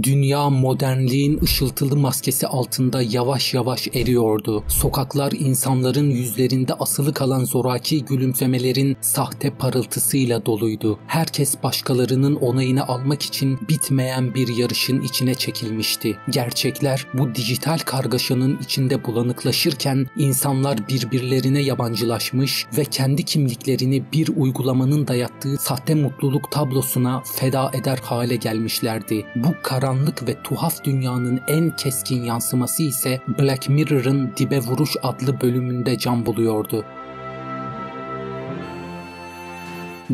Dünya modernliğin ışıltılı maskesi altında yavaş yavaş eriyordu. Sokaklar insanların yüzlerinde asılı kalan zoraki gülümsemelerin sahte parıltısıyla doluydu. Herkes başkalarının onayını almak için bitmeyen bir yarışın içine çekilmişti. Gerçekler bu dijital kargaşanın içinde bulanıklaşırken insanlar birbirlerine yabancılaşmış ve kendi kimliklerini bir uygulamanın dayattığı sahte mutluluk tablosuna feda eder hale gelmişlerdi. Bu karanlık ve tuhaf dünyanın en keskin yansıması ise Black Mirror'ın Dibe Vuruş adlı bölümünde can buluyordu.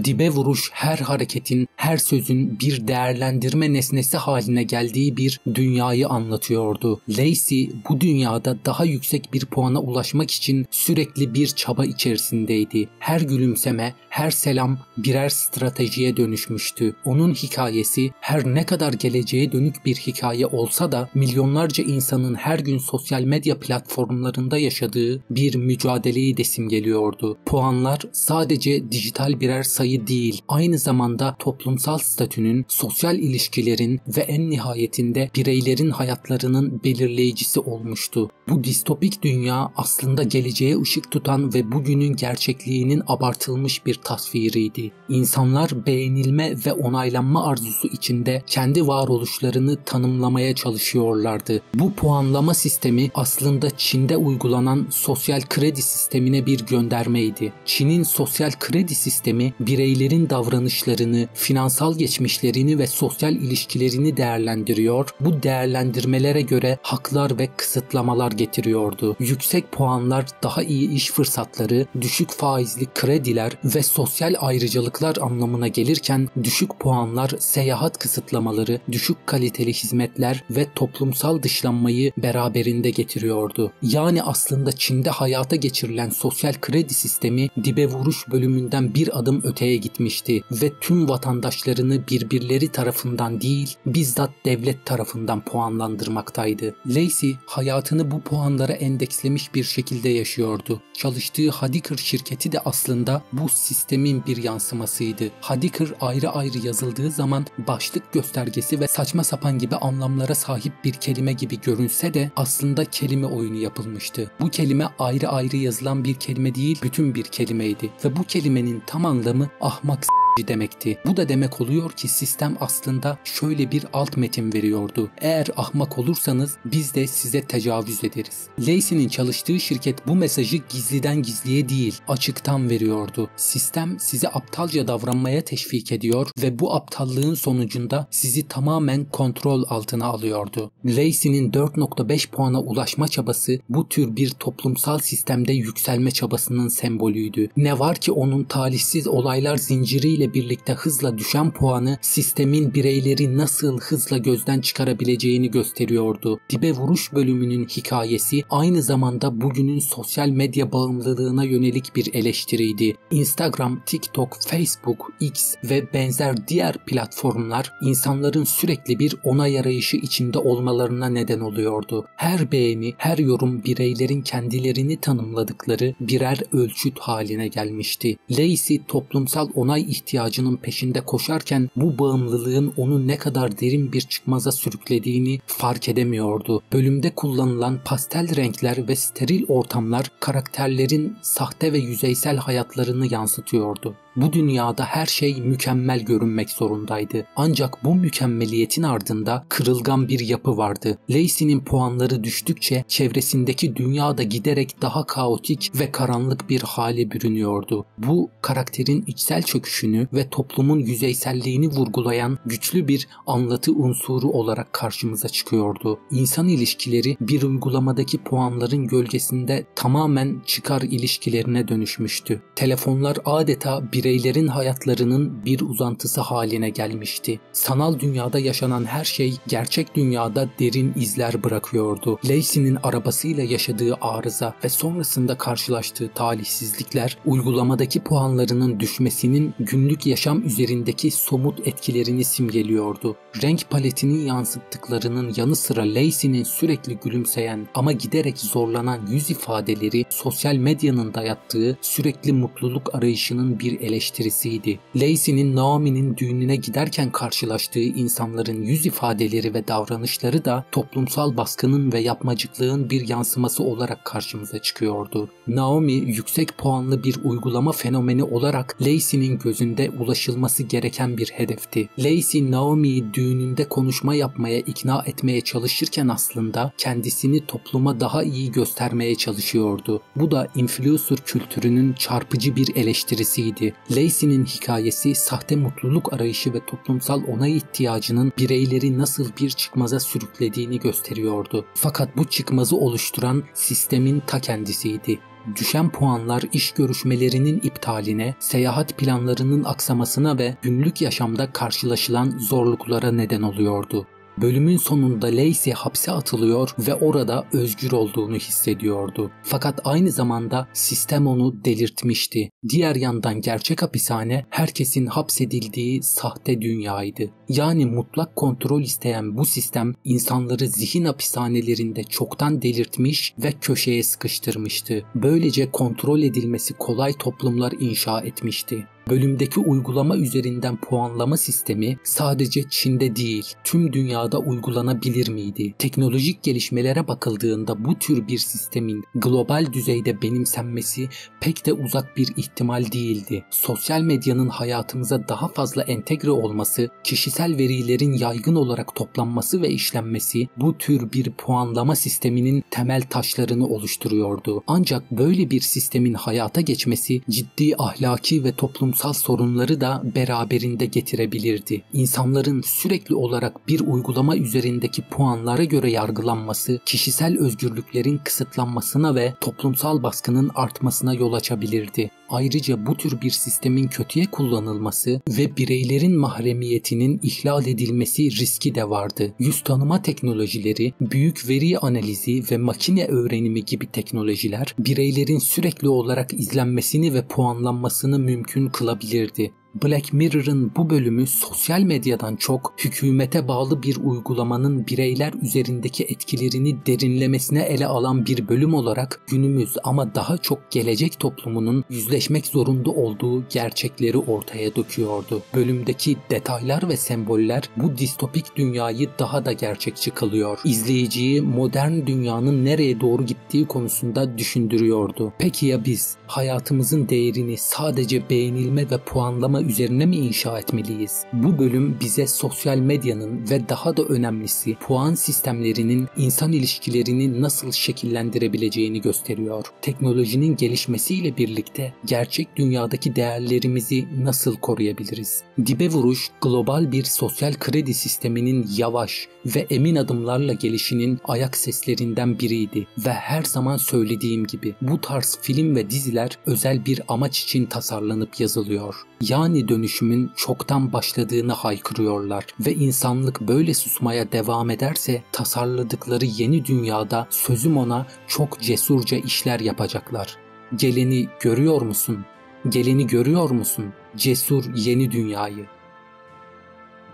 Dibe vuruş her hareketin, her sözün bir değerlendirme nesnesi haline geldiği bir dünyayı anlatıyordu. Lacey bu dünyada daha yüksek bir puana ulaşmak için sürekli bir çaba içerisindeydi. Her gülümseme, her selam birer stratejiye dönüşmüştü. Onun hikayesi her ne kadar geleceğe dönük bir hikaye olsa da milyonlarca insanın her gün sosyal medya platformlarında yaşadığı bir mücadeleyi de simgeliyordu. Puanlar sadece dijital birer sayı değil, aynı zamanda toplumsal statünün, sosyal ilişkilerin ve en nihayetinde bireylerin hayatlarının belirleyicisi olmuştu. Bu distopik dünya aslında geleceğe ışık tutan ve bugünün gerçekliğinin abartılmış bir tasviriydi. İnsanlar beğenilme ve onaylanma arzusu içinde kendi varoluşlarını tanımlamaya çalışıyorlardı. Bu puanlama sistemi aslında Çin'de uygulanan sosyal kredi sistemine bir göndermeydi. Çin'in sosyal kredi sistemi bireylerin davranışlarını, finansal geçmişlerini ve sosyal ilişkilerini değerlendiriyor, bu değerlendirmelere göre haklar ve kısıtlamalar getiriyordu. Yüksek puanlar daha iyi iş fırsatları, düşük faizli krediler ve sosyal ayrıcalıklar anlamına gelirken düşük puanlar seyahat kısıtlamaları, düşük kaliteli hizmetler ve toplumsal dışlanmayı beraberinde getiriyordu. Yani aslında Çin'de hayata geçirilen sosyal kredi sistemi Dibe Vuruş bölümünden bir adım öteye gitmişti ve tüm vatandaşlarını birbirleri tarafından değil, bizzat devlet tarafından puanlandırmaktaydı. Lacey hayatını bu puanlara endekslemiş bir şekilde yaşıyordu. Çalıştığı Hadikr şirketi de aslında bu sistemin bir yansımasıydı. Hadikr ayrı ayrı yazıldığı zaman başlık göstergesi ve saçma sapan gibi anlamlara sahip bir kelime gibi görünse de aslında kelime oyunu yapılmıştı. Bu kelime ayrı ayrı yazılan bir kelime değil, bütün bir kelimeydi ve bu kelimenin tam anlamı ahmak demekti. Bu da demek oluyor ki sistem aslında şöyle bir alt metin veriyordu. Eğer ahmak olursanız biz de size tecavüz ederiz. Lacey'nin çalıştığı şirket bu mesajı gizliden gizliye değil, açıktan veriyordu. Sistem sizi aptalca davranmaya teşvik ediyor ve bu aptallığın sonucunda sizi tamamen kontrol altına alıyordu. Lacey'nin 4.5 puana ulaşma çabası bu tür bir toplumsal sistemde yükselme çabasının sembolüydü. Ne var ki onun talihsiz olaylar zinciriyle birlikte hızla düşen puanı sistemin bireyleri nasıl hızla gözden çıkarabileceğini gösteriyordu. Dibe Vuruş bölümünün hikayesi aynı zamanda bugünün sosyal medya bağımlılığına yönelik bir eleştiriydi. Instagram, TikTok, Facebook, X ve benzer diğer platformlar insanların sürekli bir onay arayışı içinde olmalarına neden oluyordu. Her beğeni, her yorum bireylerin kendilerini tanımladıkları birer ölçüt haline gelmişti. Lacey toplumsal onay ihtiyacının peşinde koşarken bu bağımlılığın onu ne kadar derin bir çıkmaza sürüklediğini fark edemiyordu. Bölümde kullanılan pastel renkler ve steril ortamlar karakterlerin sahte ve yüzeysel hayatlarını yansıtıyordu. Bu dünyada her şey mükemmel görünmek zorundaydı. Ancak bu mükemmeliyetin ardında kırılgan bir yapı vardı. Lacey'nin puanları düştükçe çevresindeki dünyada giderek daha kaotik ve karanlık bir hale bürünüyordu. Bu karakterin içsel çöküşünü ve toplumun yüzeyselliğini vurgulayan güçlü bir anlatı unsuru olarak karşımıza çıkıyordu. İnsan ilişkileri bir uygulamadaki puanların gölgesinde tamamen çıkar ilişkilerine dönüşmüştü. Telefonlar adeta bireylerin hayatlarının bir uzantısı haline gelmişti. Sanal dünyada yaşanan her şey gerçek dünyada derin izler bırakıyordu. Lacey'nin arabasıyla yaşadığı arıza ve sonrasında karşılaştığı talihsizlikler uygulamadaki puanlarının düşmesinin günlük yaşam üzerindeki somut etkilerini simgeliyordu. Renk paletini yansıttıklarının yanı sıra Lacey'nin sürekli gülümseyen ama giderek zorlanan yüz ifadeleri sosyal medyanın dayattığı sürekli mutluluk arayışının bir eleştirisiydi. Lacey'nin Naomi'nin düğününe giderken karşılaştığı insanların yüz ifadeleri ve davranışları da toplumsal baskının ve yapmacıklığın bir yansıması olarak karşımıza çıkıyordu. Naomi yüksek puanlı bir uygulama fenomeni olarak Lacey'nin gözünde ulaşılması gereken bir hedefti. Lacey Naomi'yi düğününde konuşma yapmaya ikna etmeye çalışırken aslında kendisini topluma daha iyi göstermeye çalışıyordu. Bu da influencer kültürünün çarpıcı bir eleştirisiydi. Lacey'nin hikayesi sahte mutluluk arayışı ve toplumsal onay ihtiyacının bireyleri nasıl bir çıkmaza sürüklediğini gösteriyordu. Fakat bu çıkmazı oluşturan sistemin ta kendisiydi. Düşen puanlar iş görüşmelerinin iptaline, seyahat planlarının aksamasına ve günlük yaşamda karşılaşılan zorluklara neden oluyordu. Bölümün sonunda Lacey hapse atılıyor ve orada özgür olduğunu hissediyordu. Fakat aynı zamanda sistem onu delirtmişti. Diğer yandan gerçek hapishane herkesin hapsedildiği sahte dünyaydı. Yani mutlak kontrol isteyen bu sistem insanları zihin hapishanelerinde çoktan delirtmiş ve köşeye sıkıştırmıştı. Böylece kontrol edilmesi kolay toplumlar inşa etmişti. Bölümdeki uygulama üzerinden puanlama sistemi sadece Çin'de değil, tüm dünyada uygulanabilir miydi? Teknolojik gelişmelere bakıldığında bu tür bir sistemin global düzeyde benimsenmesi pek de uzak bir ihtimal değildi. Sosyal medyanın hayatımıza daha fazla entegre olması, kişisel verilerin yaygın olarak toplanması ve işlenmesi bu tür bir puanlama sisteminin temel taşlarını oluşturuyordu. Ancak böyle bir sistemin hayata geçmesi ciddi ahlaki ve toplumsal sorunları da beraberinde getirebilirdi. İnsanların sürekli olarak bir uygulama üzerindeki puanlara göre yargılanması, kişisel özgürlüklerin kısıtlanmasına ve toplumsal baskının artmasına yol açabilirdi. Ayrıca bu tür bir sistemin kötüye kullanılması ve bireylerin mahremiyetinin ihlal edilmesi riski de vardı. Yüz tanıma teknolojileri, büyük veri analizi ve makine öğrenimi gibi teknolojiler bireylerin sürekli olarak izlenmesini ve puanlanmasını mümkün kılabilirdi. Black Mirror'ın bu bölümü sosyal medyadan çok hükümete bağlı bir uygulamanın bireyler üzerindeki etkilerini derinlemesine ele alan bir bölüm olarak günümüz ama daha çok gelecek toplumunun yüzleşmek zorunda olduğu gerçekleri ortaya döküyordu. Bölümdeki detaylar ve semboller bu distopik dünyayı daha da gerçekçi kılıyor. İzleyiciyi modern dünyanın nereye doğru gittiği konusunda düşündürüyordu. Peki ya biz hayatımızın değerini sadece beğenilme ve puanlama üzerine mi inşa etmeliyiz? Bu bölüm bize sosyal medyanın ve daha da önemlisi puan sistemlerinin insan ilişkilerini nasıl şekillendirebileceğini gösteriyor. Teknolojinin gelişmesiyle birlikte gerçek dünyadaki değerlerimizi nasıl koruyabiliriz? Dibe vuruş, global bir sosyal kredi sisteminin yavaş ve emin adımlarla gelişinin ayak seslerinden biriydi ve her zaman söylediğim gibi bu tarz film ve diziler özel bir amaç için tasarlanıp yazılıyor. Yani dönüşümün çoktan başladığını haykırıyorlar ve insanlık böyle susmaya devam ederse tasarladıkları yeni dünyada sözüm ona çok cesurca işler yapacaklar. Geleni görüyor musun? Geleni görüyor musun? Cesur yeni dünyayı.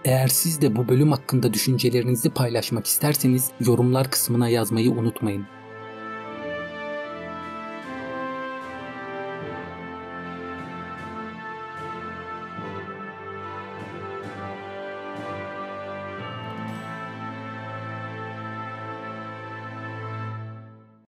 Eğer siz de bu bölüm hakkında düşüncelerinizi paylaşmak isterseniz yorumlar kısmına yazmayı unutmayın.